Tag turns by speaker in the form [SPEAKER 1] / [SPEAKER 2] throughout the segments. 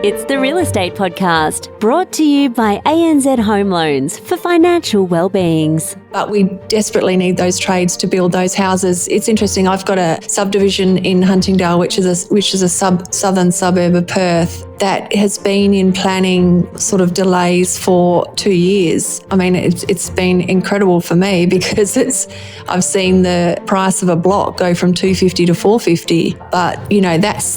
[SPEAKER 1] It's the Real Estate Podcast, brought to you by ANZ Home Loans for financial well-beings.
[SPEAKER 2] But we desperately need those trades to build those houses. It's interesting, I've got a subdivision in Huntingdale, which is a southern suburb of Perth, that has been in planning sort of delays for 2 years. I mean, it's been incredible for me because I've seen the price of a block go from $250 to $450. But,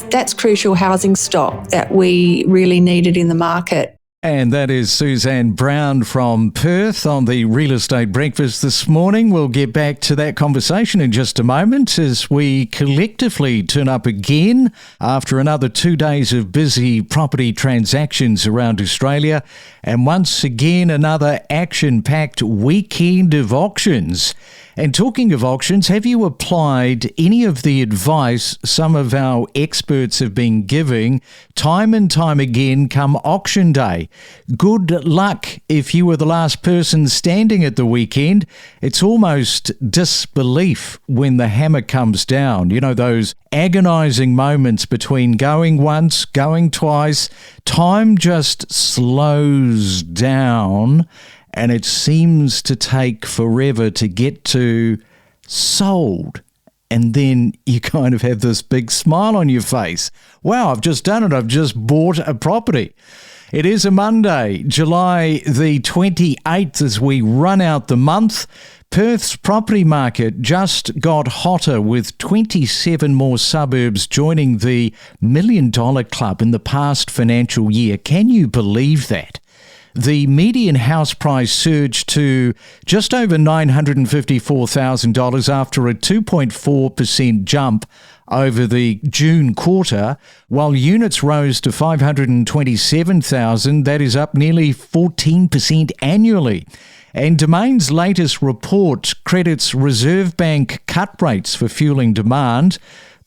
[SPEAKER 2] that's crucial housing stock that we really needed in the market.
[SPEAKER 3] And that is Suzanne Brown from Perth on the Real Estate Breakfast this morning. We'll get back to that conversation in just a moment as we collectively turn up again after another 2 days of busy property transactions around Australia. And once again, another action-packed weekend of auctions. And talking of auctions, have you applied any of the advice some of our experts have been giving time and time again come auction day? Good luck if you were the last person standing at the weekend. It's almost disbelief when the hammer comes down. You know, those agonising moments between going once, going twice. Time just slows down. And it seems to take forever to get to sold. And then you kind of have this big smile on your face. Wow, I've just done it. I've just bought a property. It is a Monday, July the 28th, as we run out the month. Perth's property market just got hotter with 27 more suburbs joining the $1 Million Club in the past financial year. Can you believe that? The median house price surged to just over $954,000 after a 2.4% jump over the June quarter, while units rose to 527,000. That is up nearly 14% annually. And Domain's latest report credits Reserve Bank cut rates for fueling demand.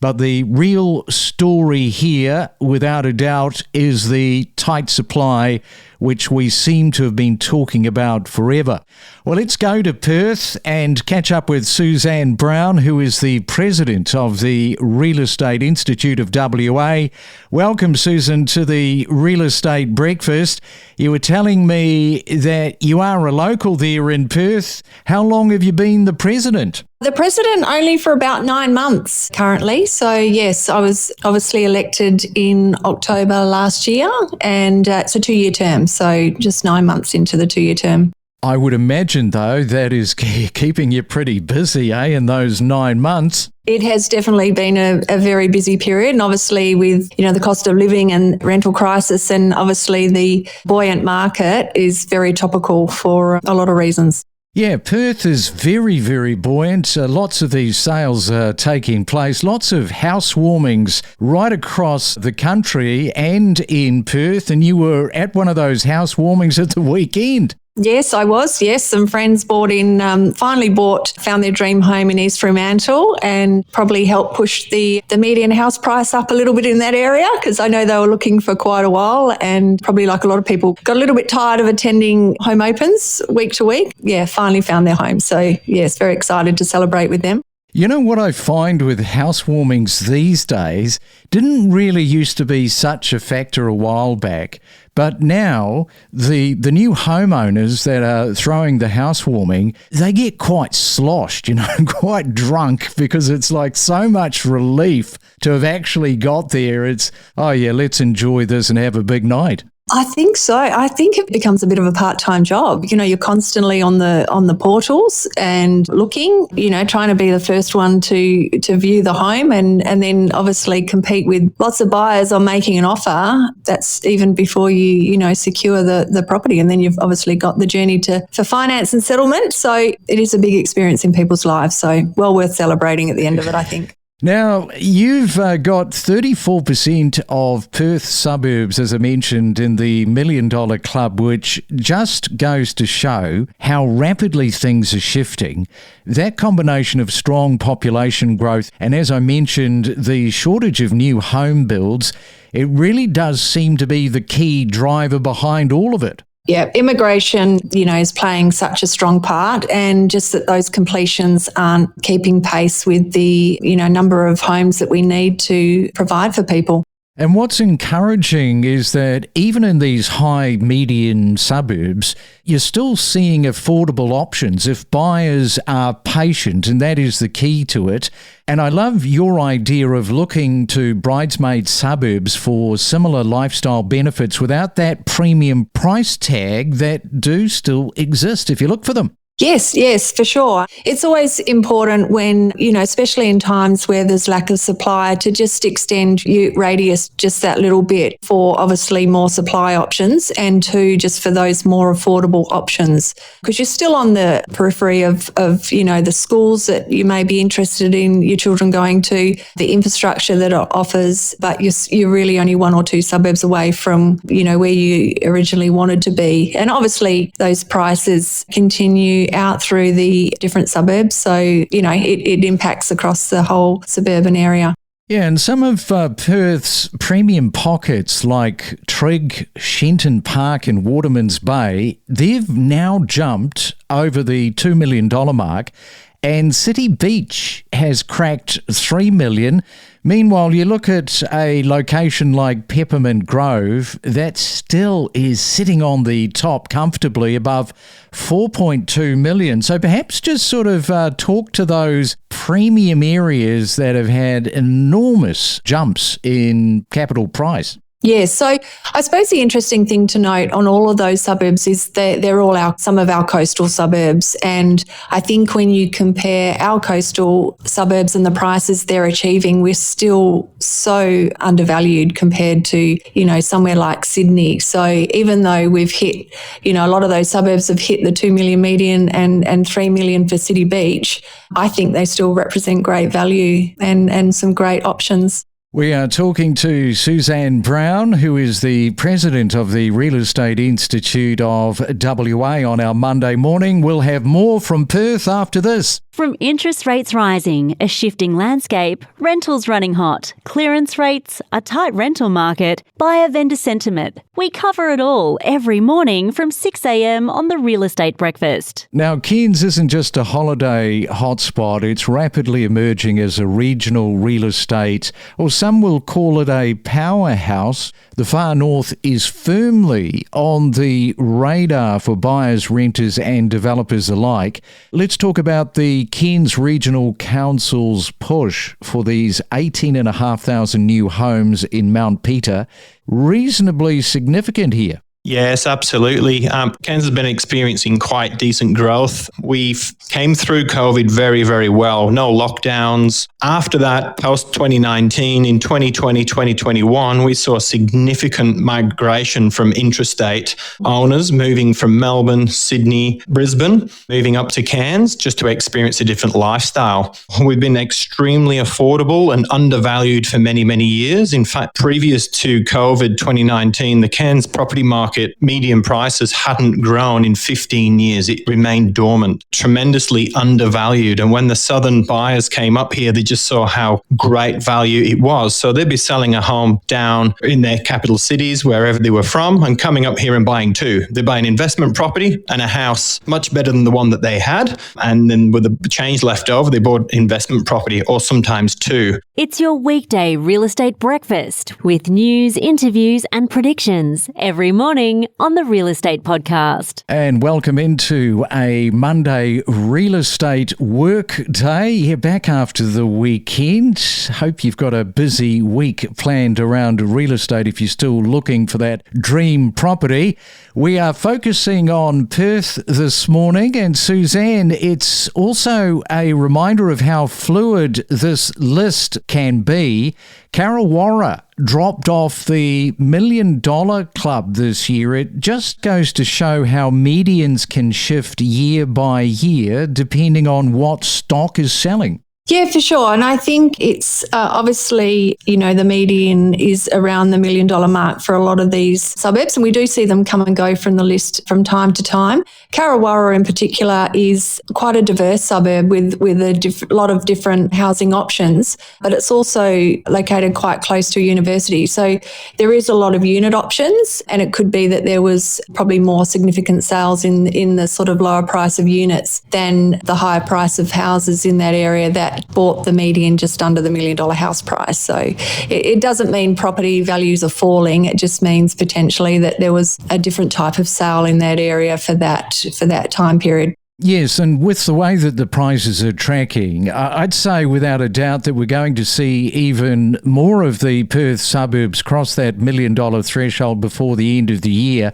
[SPEAKER 3] But the real story here, without a doubt, is the tight supply, which we seem to have been talking about forever. Well, let's go to Perth and catch up with Suzanne Brown, who is the president of the Real Estate Institute of WA. Welcome, Susan, to the Real Estate Breakfast. You were telling me that you are a local there in Perth. How long have you been the president?
[SPEAKER 2] The president only for about 9 months currently. So yes, I was obviously elected in October last year, and it's a 2-year term. So just 9 months into the 2-year term.
[SPEAKER 3] I would imagine, though, that is keeping you pretty busy, in those 9 months.
[SPEAKER 2] It has definitely been a very busy period, and obviously with, the cost of living and rental crisis, and obviously the buoyant market is very topical for a lot of reasons.
[SPEAKER 3] Yeah, Perth is very, very buoyant. Lots of these sales are taking place. Lots of housewarmings right across the country and in Perth. And you were at one of those housewarmings at the weekend.
[SPEAKER 2] Yes, I was. Yes, some friends found their dream home in East Fremantle, and probably helped push the median house price up a little bit in that area, because I know they were looking for quite a while, and probably like a lot of people got a little bit tired of attending home opens week to week. Yeah, finally found their home. So yes, very excited to celebrate with them.
[SPEAKER 3] You know what I find with housewarmings these days didn't really used to be such a factor a while back, but now the new homeowners that are throwing the housewarming, they get quite sloshed, quite drunk, because it's like so much relief to have actually got there. It's, oh yeah, let's enjoy this and have a big night.
[SPEAKER 2] I think so. I think it becomes a bit of a part-time job. You're constantly on the portals and looking, trying to be the first one to view the home, and then obviously compete with lots of buyers on making an offer. That's even before you secure the property, and then you've obviously got the journey for finance and settlement. So it is a big experience in people's lives. So well worth celebrating at the end of it, I think.
[SPEAKER 3] Now, you've got 34% of Perth suburbs, as I mentioned, in the $1 Million Club, which just goes to show how rapidly things are shifting. That combination of strong population growth and, as I mentioned, the shortage of new home builds, it really does seem to be the key driver behind all of it.
[SPEAKER 2] Yeah, immigration, is playing such a strong part, and just that those completions aren't keeping pace with the, number of homes that we need to provide for people.
[SPEAKER 3] And what's encouraging is that even in these high median suburbs, you're still seeing affordable options if buyers are patient, and that is the key to it. And I love your idea of looking to bridesmaid suburbs for similar lifestyle benefits without that premium price tag that do still exist if you look for them.
[SPEAKER 2] Yes, for sure. It's always important when, especially in times where there's lack of supply, to just extend your radius just that little bit for obviously more supply options, and two, just for those more affordable options. Because you're still on the periphery of the schools that you may be interested in your children going to, the infrastructure that it offers, but you're really only one or two suburbs away from, where you originally wanted to be. And obviously those prices continue out through the different suburbs. So, it impacts across the whole suburban area.
[SPEAKER 3] Yeah, and some of Perth's premium pockets like Trigg, Shenton Park and Waterman's Bay, they've now jumped over the $2 million mark, and City Beach has cracked $3 million. Meanwhile, you look at a location like Peppermint Grove, that still is sitting on the top comfortably above 4.2 million. So perhaps just sort of talk to those premium areas that have had enormous jumps in capital price.
[SPEAKER 2] Yeah, so I suppose the interesting thing to note on all of those suburbs is that they're all some of our coastal suburbs. And I think when you compare our coastal suburbs and the prices they're achieving, we're still so undervalued compared to, somewhere like Sydney. So even though we've hit, a lot of those suburbs have hit the 2 million median and 3 million for City Beach, I think they still represent great value and some great options.
[SPEAKER 3] We are talking to Suzanne Brown, who is the president of the Real Estate Institute of WA on our Monday morning. We'll have more from Perth after this.
[SPEAKER 1] From interest rates rising, a shifting landscape, rentals running hot, clearance rates, a tight rental market, buyer-vendor sentiment. We cover it all every morning from 6 a.m. on the Real Estate Breakfast.
[SPEAKER 3] Now, Cairns isn't just a holiday hotspot. It's rapidly emerging as a regional real estate, or some will call it a powerhouse. The far north is firmly on the radar for buyers, renters and developers alike. Let's talk about the Cairns Regional Council's push for these 18,500 new homes in Mount Peter. Reasonably significant here.
[SPEAKER 4] Yes, absolutely. Cairns has been experiencing quite decent growth. We came through COVID very, very well. No lockdowns. After that, post-2019, in 2020, 2021, we saw significant migration from intrastate owners moving from Melbourne, Sydney, Brisbane, moving up to Cairns just to experience a different lifestyle. We've been extremely affordable and undervalued for many, many years. In fact, previous to COVID 2019, the Cairns property market median prices hadn't grown in 15 years. It remained dormant, tremendously undervalued. And when the southern buyers came up here, they just saw how great value it was. So they'd be selling a home down in their capital cities, wherever they were from, and coming up here and buying two. They buy an investment property and a house much better than the one that they had. And then with the change left over, they bought investment property, or sometimes two.
[SPEAKER 1] It's your weekday real estate breakfast with news, interviews and predictions every morning on the Real Estate Podcast.
[SPEAKER 3] And welcome into a Monday real estate work day. You're back after the weekend. Hope you've got a busy week planned around real estate if you're still looking for that dream property. We are focusing on Perth this morning, and Suzanne, it's also a reminder of how fluid this list can be. Karawara dropped off the $1 million club this year. It just goes to show how medians can shift year by year depending on what stock is selling.
[SPEAKER 2] Yeah, for sure. And I think it's obviously, the median is around the $1 million mark for a lot of these suburbs. And we do see them come and go from the list from time to time. Karawara in particular is quite a diverse suburb with a lot of different housing options, but it's also located quite close to a university. So there is a lot of unit options, and it could be that there was probably more significant sales in the sort of lower price of units than the higher price of houses in that area that, that bought the median just under the $1 million house price. So it doesn't mean property values are falling. It just means potentially that there was a different type of sale in that area for that time period.
[SPEAKER 3] Yes, and with the way that the prices are tracking, I'd say without a doubt that we're going to see even more of the Perth suburbs cross that $1 million threshold before the end of the year.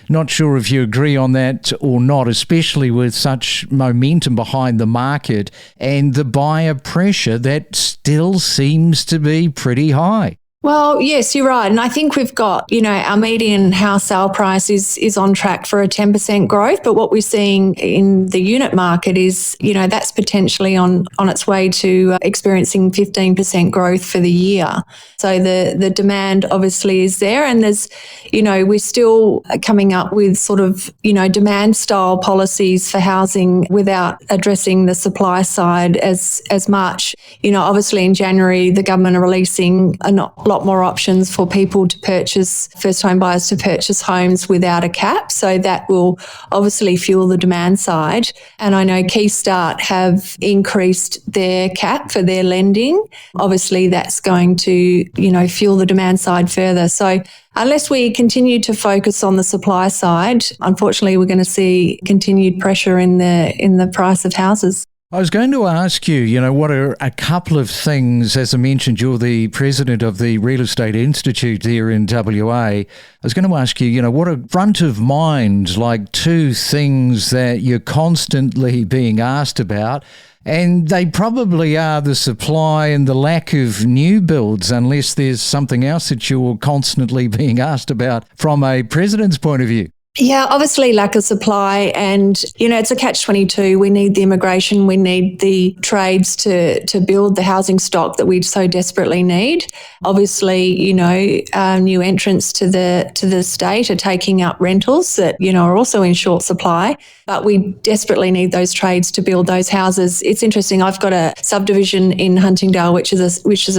[SPEAKER 3] Not sure if you agree on that or not, especially with such momentum behind the market and the buyer pressure that still seems to be pretty high.
[SPEAKER 2] Well, yes, you're right. And I think we've got, our median house sale price is on track for a 10% growth. But what we're seeing in the unit market is, that's potentially on its way to experiencing 15% growth for the year. So the demand obviously is there. And there's, we're still coming up with sort of, demand style policies for housing without addressing the supply side as much. Obviously in January, the government are releasing a lot more options for people to purchase, first home buyers to purchase homes without a cap. So that will obviously fuel the demand side. And I know Keystart have increased their cap for their lending. Obviously that's going to, fuel the demand side further. So unless we continue to focus on the supply side, unfortunately we're going to see continued pressure in the price of houses.
[SPEAKER 3] I was going to ask you, what are a couple of things, as I mentioned, you're the president of the Real Estate Institute there in WA. I was going to ask you, what are front of mind, like two things that you're constantly being asked about? And they probably are the supply and the lack of new builds, unless there's something else that you're constantly being asked about from a president's point of view.
[SPEAKER 2] Yeah, obviously lack of supply and, it's a catch-22. We need the immigration, we need the trades to build the housing stock that we so desperately need. Obviously, new entrants to the state are taking up rentals that, are also in short supply, but we desperately need those trades to build those houses. It's interesting, I've got a subdivision in Huntingdale, which is a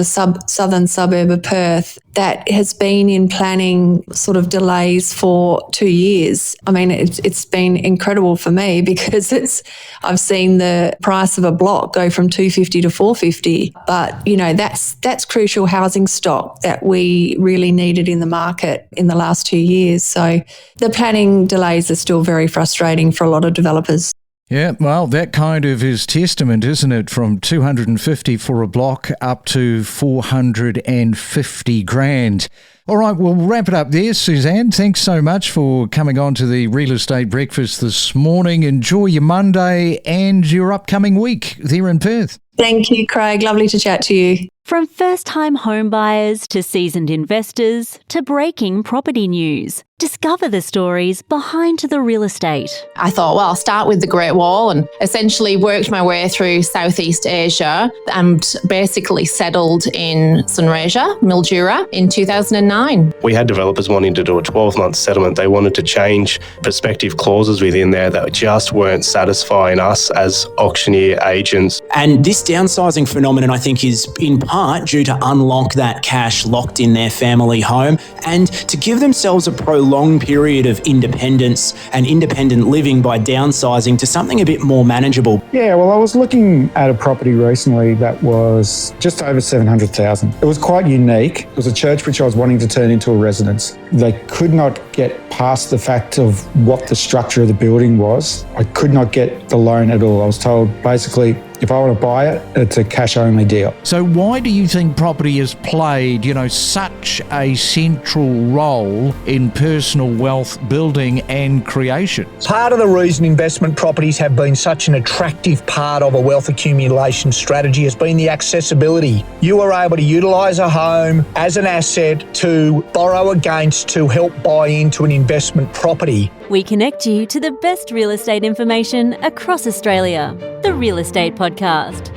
[SPEAKER 2] southern suburb of Perth, that has been in planning sort of delays for 2 years. I mean, it's been incredible for me because I've seen the price of a block go from $250 to $450. But, that's crucial housing stock that we really needed in the market in the last 2 years. So the planning delays are still very frustrating for a lot of developers.
[SPEAKER 3] Yeah, well, that kind of is testament, isn't it? From $250 for a block up to $450,000. All right, we'll wrap it up there. Suzanne, thanks so much for coming on to the Real Estate Breakfast this morning. Enjoy your Monday and your upcoming week there in Perth.
[SPEAKER 2] Thank you, Craig. Lovely to chat to you.
[SPEAKER 1] From first-time home buyers to seasoned investors to breaking property news, discover the stories behind the real estate.
[SPEAKER 5] I thought, well, I'll start with the Great Wall and essentially worked my way through Southeast Asia and basically settled in Sunraysia, Mildura, in 2009.
[SPEAKER 6] We had developers wanting to do a 12-month settlement. They wanted to change prospective clauses within there that just weren't satisfying us as auctioneer agents.
[SPEAKER 7] And this downsizing phenomenon, I think, is in part due to unlock that cash locked in their family home and to give themselves a prolonged period of independence and independent living by downsizing to something a bit more manageable.
[SPEAKER 8] Yeah, well, I was looking at a property recently that was just over $700,000. It was quite unique. It was a church which I was wanting to turn into a residence. They could not get past the fact of what the structure of the building was. I could not get the loan at all. I was told basically, if I want to buy it, it's a cash-only deal.
[SPEAKER 3] So why do you think property has played, such a central role in personal wealth building and creation?
[SPEAKER 9] Part of the reason investment properties have been such an attractive part of a wealth accumulation strategy has been the accessibility. You are able to utilise a home as an asset to borrow against to help buy into an investment property.
[SPEAKER 1] We connect you to the best real estate information across Australia. The Real Estate Podcast.